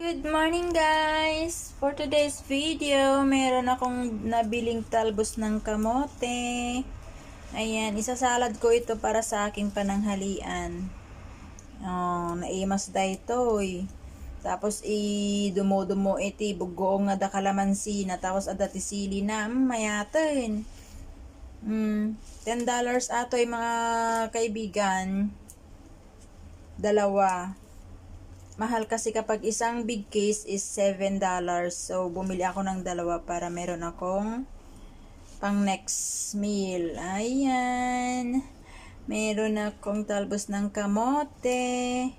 Good morning guys! For today's video, meron akong nabiling talbos ng kamote. Ayan, isasalad ko ito para sa aking pananghalian. Oh, naimas da ito eh. Tapos dumo-dumo iti bugoong nga da kalamansi na tapos adati sili na mayatin. $10 ato mga kaibigan. Dalawa. Mahal kasi kapag isang big case is $7. So, bumili ako ng dalawa para meron akong pang next meal. Ayan. Meron akong talbos ng kamote.